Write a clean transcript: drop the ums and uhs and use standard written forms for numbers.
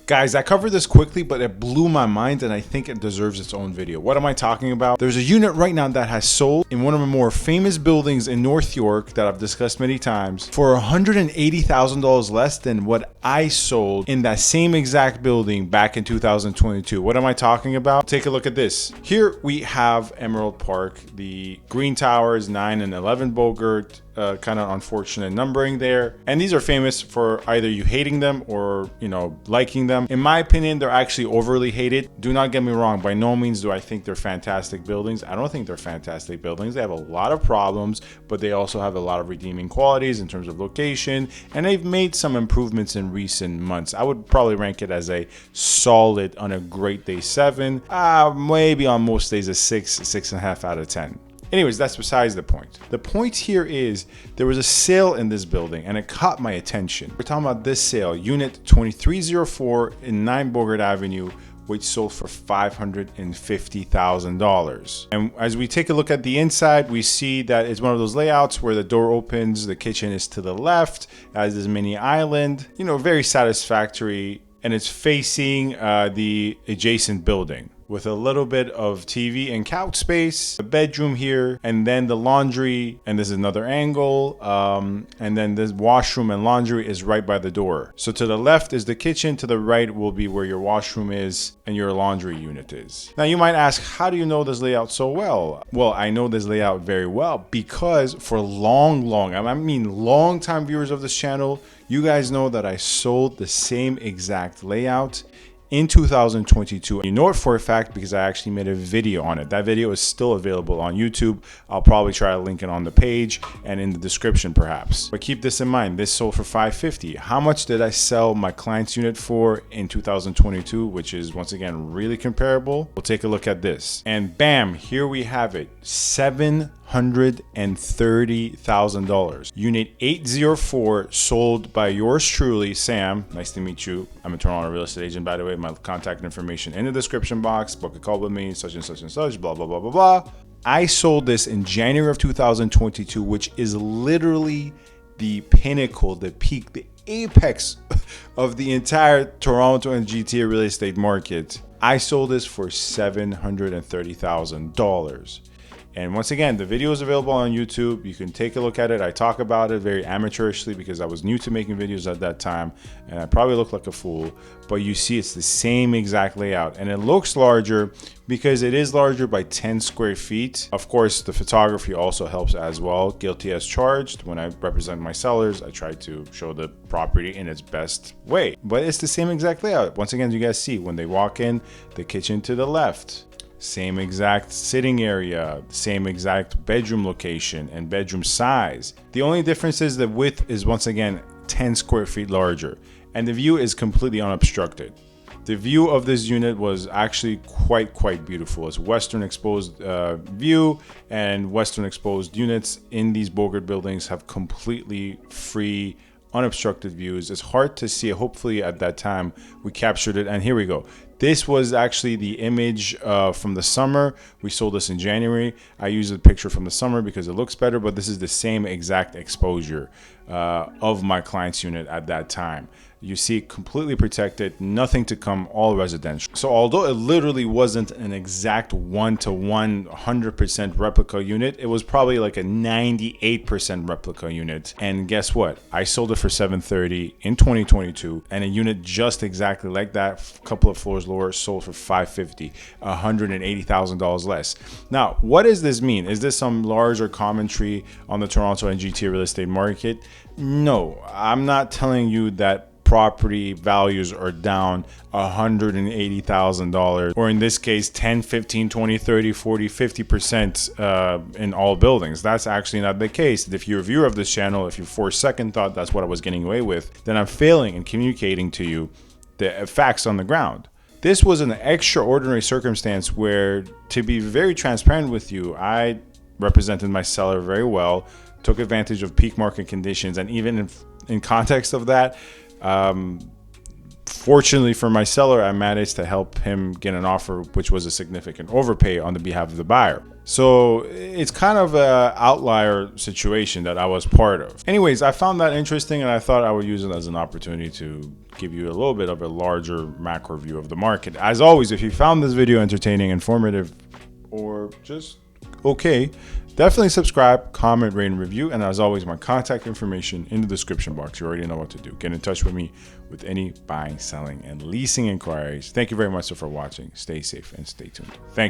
Guys, I covered this quickly, but it blew my mind and I think it deserves its own video. What am I talking about? There's a unit right now that has sold in one of the more famous buildings in North York that I've discussed many times for $180,000 less than what I sold in that same exact building back in 2022. What am I talking about? Take a look at this. Here we have Emerald Park, the Green Towers, 9 and 11 Bogart, kind of unfortunate numbering there. And these are famous for either you hating them or, liking them. In my opinion, they're actually overly hated. Do not get me wrong. By no means do I think they're fantastic buildings. I don't think they're fantastic buildings. They have a lot of problems, but they also have a lot of redeeming qualities in terms of location. And they've made some improvements in recent months. I would probably rank it as a solid on a great day 7. Maybe on most days a 6.5 out of 10. Anyways, that's besides the point. The point here is there was a sale in this building and it caught my attention. We're talking about this sale, unit 2304 in 9 Bogart Avenue, which sold for $550,000. And as we take a look at the inside, we see that it's one of those layouts where the door opens, the kitchen is to the left, as this mini island, very satisfactory, and it's facing the adjacent building, with a little bit of TV and couch space, a bedroom here, and then the laundry, and there's another angle, and then this washroom and laundry is right by the door. So to the left is the kitchen, to the right will be where your washroom is and your laundry unit is. Now you might ask, how do you know this layout so well? Well, I know this layout very well because for long time viewers of this channel, you guys know that I sold the same exact layout in 2022. You know it for a fact because I actually made a video on it. That video is still available on YouTube. I'll probably try to link it on the page and in the description perhaps. But keep this in mind, this sold for $550,000. How much did I sell my client's unit for in 2022, which is once again really comparable? We'll take a look at this. And bam, here we have it. $730,000. Unit 804 sold by yours truly, Sam. Nice to meet you. I'm a Toronto real estate agent, by the way. My contact information in the description box. Book a call with me, such and such and such, blah, blah, blah, blah, blah. I sold this in January of 2022, which is literally the pinnacle, the peak, the apex of the entire Toronto and GTA real estate market. I sold this for $730,000. And once again, the video is available on YouTube. You can take a look at it. I talk about it very amateurishly because I was new to making videos at that time and I probably look like a fool, but you see it's the same exact layout and it looks larger because it is larger by 10 square feet. Of course, the photography also helps as well. Guilty as charged. When I represent my sellers, I try to show the property in its best way, but it's the same exact layout. Once again, you guys see when they walk in, the kitchen to the left, same exact sitting area, same exact bedroom location and bedroom size. The only difference is the width is once again 10 square feet larger and the view is completely unobstructed. The view of this unit was actually quite beautiful. It's western exposed view, and western exposed units in these Bogart buildings have completely free, unobstructed views. It's hard to see. Hopefully at that time we captured it, and here we go. This was actually the image from the summer. We sold this in January. I used a picture from the summer because it looks better, but this is the same exact exposure of my client's unit at that time. You see, completely protected, nothing to come, all residential. So although it literally wasn't an exact 1-to-1 100% replica unit, it was probably like a 98% replica unit. And guess what? I sold it for $730,000 in 2022, and a unit just exactly like that, a couple of floors lower, sold for $550,000, $180,000 less. Now, what does this mean? Is this some larger commentary on the Toronto and GTA real estate market? No, I'm not telling you that property values are down $180,000, or in this case 10, 15, 20, 30, 40, 50% in all buildings. That's actually not the case. If you're a viewer of this channel, if you for a second thought that's what I was getting away with, then I'm failing in communicating to you the facts on the ground. This was an extraordinary circumstance where, to be very transparent with you, I represented my seller very well, took advantage of peak market conditions, and even in context of that, fortunately for my seller, I managed to help him get an offer which was a significant overpay on the behalf of the buyer. So it's kind of an outlier situation that I was part of. Anyways, I found that interesting and I thought I would use it as an opportunity to give you a little bit of a larger macro view of the market. As always, if you found this video entertaining, informative, or just okay, definitely subscribe, comment, rate, and review. And as always, my contact information in the description box. You already know what to do. Get in touch with me with any buying, selling, and leasing inquiries. Thank you very much for watching. Stay safe and stay tuned. Thank you.